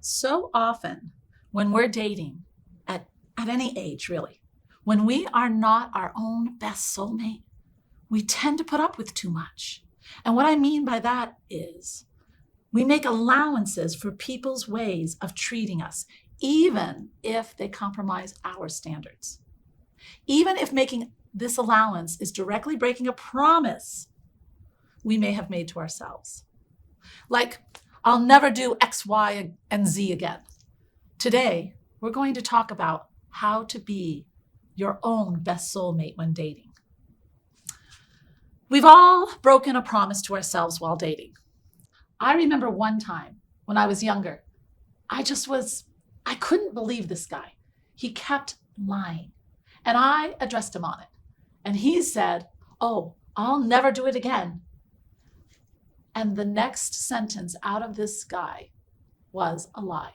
So often when we're dating, at any age really, when we are not our own best soulmate, we tend to put up with too much. And what I mean by that is we make allowances for people's ways of treating us, even if they compromise our standards. Even if making this allowance is directly breaking a promise we may have made to ourselves. Like, I'll never do X, Y, and Z again. Today, we're going to talk about how to be your own best soulmate when dating. We've all broken a promise to ourselves while dating. I remember one time when I was younger, I couldn't believe this guy. He kept lying. And I addressed him on it. And he said, "Oh, I'll never do it again." And the next sentence out of this guy was a lie.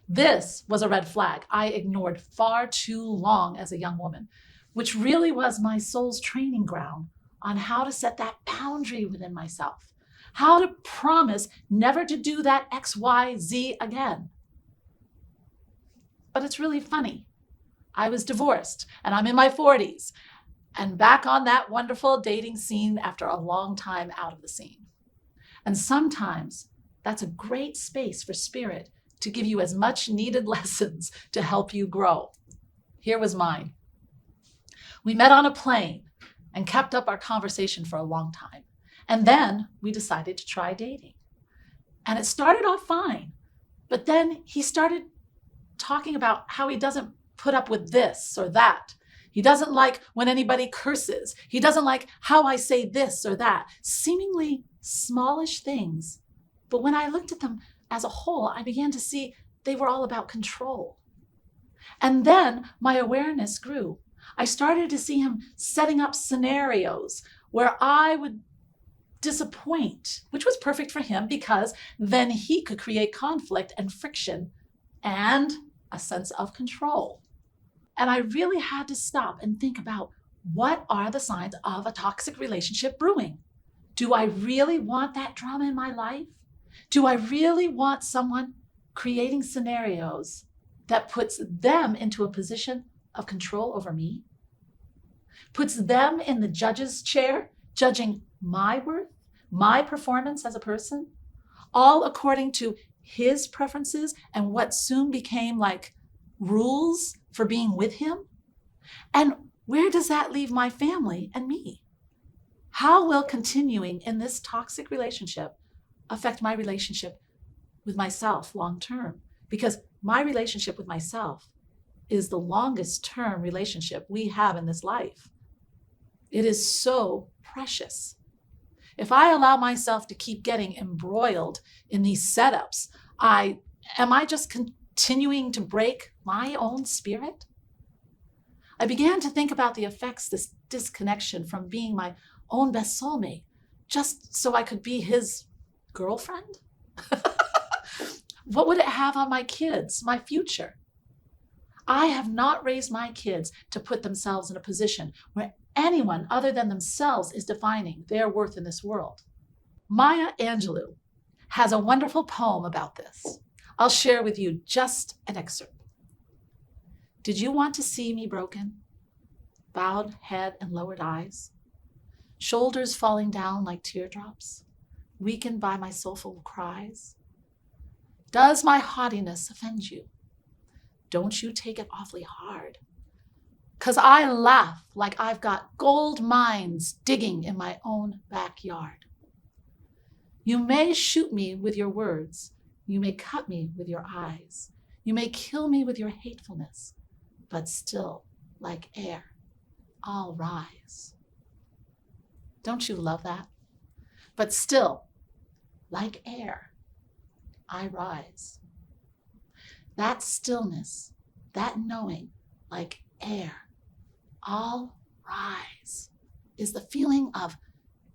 This was a red flag I ignored far too long as a young woman, which really was my soul's training ground on how to set that boundary within myself, how to promise never to do that X, Y, Z again. But it's really funny. I was divorced and I'm in my 40s and back on that wonderful dating scene after a long time out of the scene. And sometimes that's a great space for spirit to give you as much needed lessons to help you grow. Here was mine. We met on a plane and kept up our conversation for a long time. And then we decided to try dating. And it started off fine, but then he started talking about how he doesn't put up with this or that. He doesn't like when anybody curses. He doesn't like how I say this or that, seemingly smallish things. But when I looked at them as a whole, I began to see they were all about control. And then my awareness grew. I started to see him setting up scenarios where I would disappoint, which was perfect for him because then he could create conflict and friction and a sense of control. And I really had to stop and think about, what are the signs of a toxic relationship brewing? Do I really want that drama in my life? Do I really want someone creating scenarios that puts them into a position of control over me? Puts them in the judge's chair, judging my worth, my performance as a person, all according to his preferences and what soon became like rules for being with him? And where does that leave my family and me? How will continuing in this toxic relationship affect my relationship with myself long term? Because my relationship with myself is the longest term relationship we have in this life. It is so precious. If I allow myself to keep getting embroiled in these setups, am I just continuing to break my own spirit? I began to think about the effects this disconnection from being my own best soulmate, just so I could be his girlfriend? What would it have on my kids, my future? I have not raised my kids to put themselves in a position where anyone other than themselves is defining their worth in this world. Maya Angelou has a wonderful poem about this. I'll share with you just an excerpt. Did you want to see me broken? Bowed head and lowered eyes, shoulders falling down like teardrops, weakened by my soulful cries? Does my haughtiness offend you? Don't you take it awfully hard, 'cause I laugh like I've got gold mines digging in my own backyard. You may shoot me with your words. You may cut me with your eyes. You may kill me with your hatefulness, but still, like air, I'll rise. Don't you love that? But still, like air, I rise. That stillness, that knowing, like air, I'll rise, is the feeling of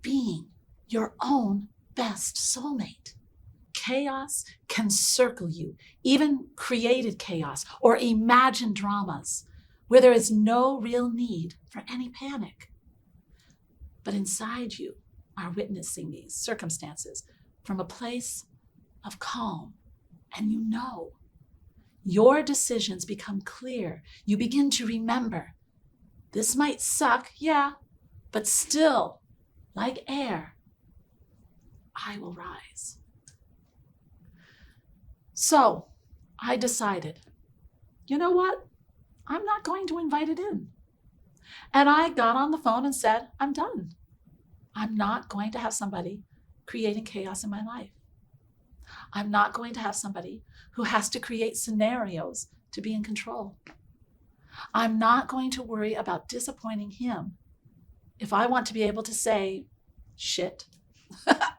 being your own best soulmate. Chaos can circle you, even created chaos or imagined dramas where there is no real need for any panic. But inside you, are witnessing these circumstances from a place of calm. And you know, your decisions become clear. You begin to remember, this might suck, yeah, but still, like air, I will rise. So I decided, you know what? I'm not going to invite it in. And I got on the phone and said, I'm done. I'm not going to have somebody creating chaos in my life. I'm not going to have somebody who has to create scenarios to be in control. I'm not going to worry about disappointing him if I want to be able to say shit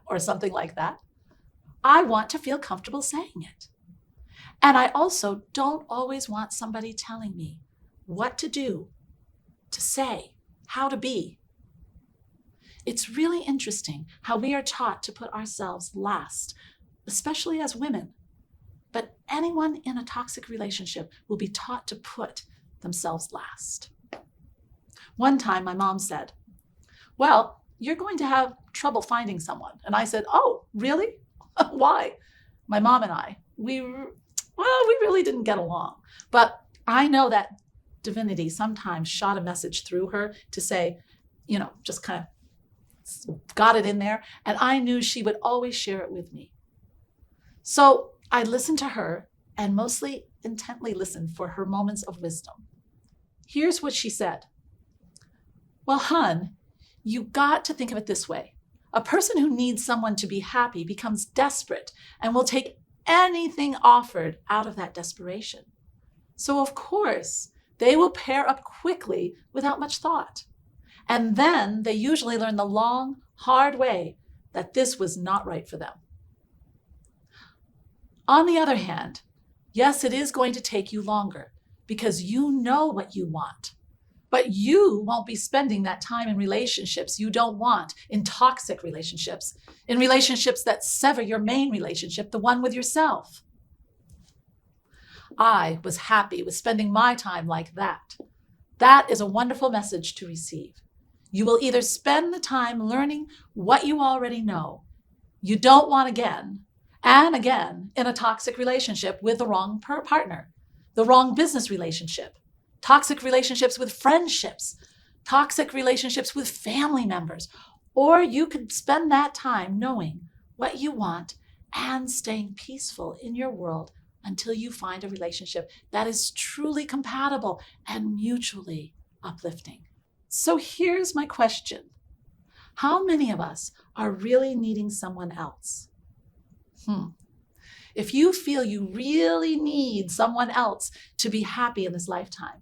or something like that. I want to feel comfortable saying it. And I also don't always want somebody telling me what to do, to say, how to be. It's really interesting how we are taught to put ourselves last, especially as women. But anyone in a toxic relationship will be taught to put themselves last. One time my mom said, well, you're going to have trouble finding someone. And I said, oh, really? Why? My mom and I, we really didn't get along. But I know that divinity sometimes shot a message through her to say, just kind of got it in there. And I knew she would always share it with me. So I listened to her and mostly intently listened for her moments of wisdom. Here's what she said. Well, hun, you got to think of it this way. A person who needs someone to be happy becomes desperate and will take anything offered out of that desperation. So of course, they will pair up quickly without much thought. And then they usually learn the long, hard way that this was not right for them. On the other hand, yes, it is going to take you longer because you know what you want. But you won't be spending that time in relationships you don't want, in toxic relationships, in relationships that sever your main relationship, the one with yourself. I was happy with spending my time like that. That is a wonderful message to receive. You will either spend the time learning what you already know, you don't want again, and again in a toxic relationship with the wrong partner, the wrong business relationship, toxic relationships with friendships, toxic relationships with family members, or you could spend that time knowing what you want and staying peaceful in your world until you find a relationship that is truly compatible and mutually uplifting. So here's my question. How many of us are really needing someone else? If you feel you really need someone else to be happy in this lifetime,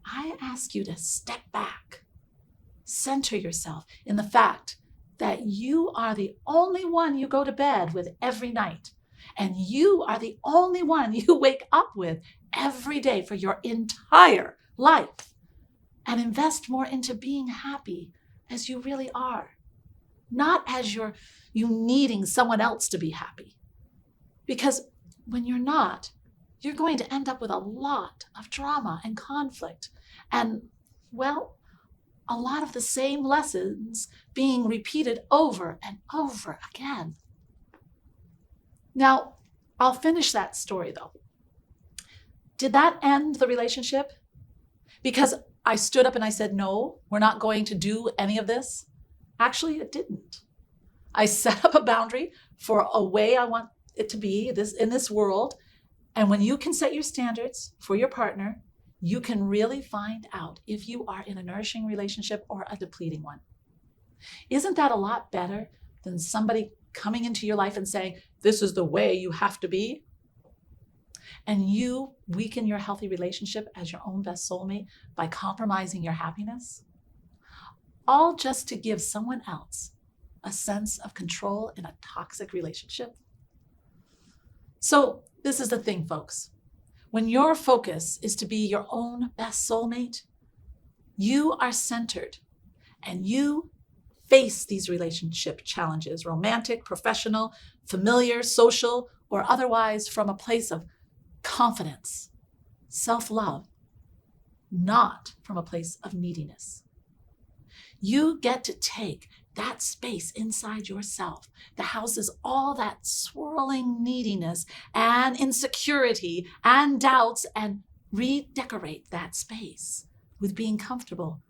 I ask you to step back, center yourself in the fact that you are the only one you go to bed with every night, and you are the only one you wake up with every day for your entire life, and invest more into being happy as you really are, not as you needing someone else to be happy. Because when you're not, you're going to end up with a lot of drama and conflict and, well, a lot of the same lessons being repeated over and over again. Now, I'll finish that story though. Did that end the relationship? Because I stood up and I said, no, we're not going to do any of this. Actually, it didn't. I set up a boundary for a way I want it to be in this world. And when you can set your standards for your partner, you can really find out if you are in a nourishing relationship or a depleting one. Isn't that a lot better than somebody coming into your life and saying, this is the way you have to be? And you weaken your healthy relationship as your own best soulmate by compromising your happiness? All just to give someone else a sense of control in a toxic relationship? So this is the thing, folks. When your focus is to be your own best soulmate, you are centered and you face these relationship challenges, romantic, professional, familiar, social, or otherwise, from a place of confidence, self-love, not from a place of neediness. You get to take that space inside yourself that houses all that swirling neediness and insecurity and doubts, and redecorate that space with being comfortable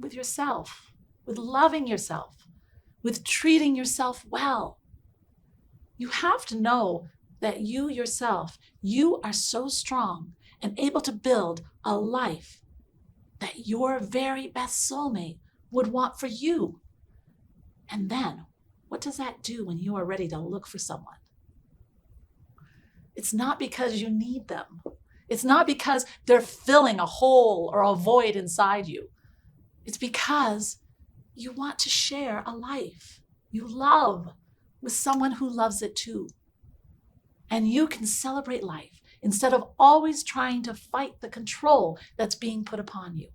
with yourself, with loving yourself, with treating yourself well. You have to know that you yourself, you are so strong and able to build a life that your very best soulmate would want for you. And then, what does that do when you are ready to look for someone? It's not because you need them. It's not because they're filling a hole or a void inside you. It's because you want to share a life you love with someone who loves it too. And you can celebrate life instead of always trying to fight the control that's being put upon you.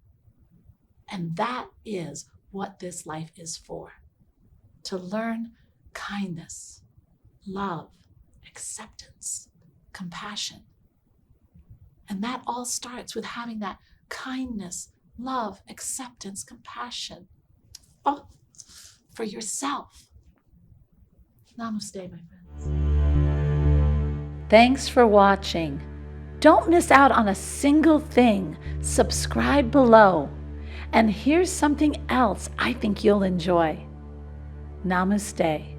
And that is what this life is for. To learn kindness, love, acceptance, compassion. And that all starts with having that kindness, love, acceptance, compassion for yourself. Namaste, my friends. Thanks for watching. Don't miss out on a single thing. Subscribe below. And here's something else I think you'll enjoy. Namaste.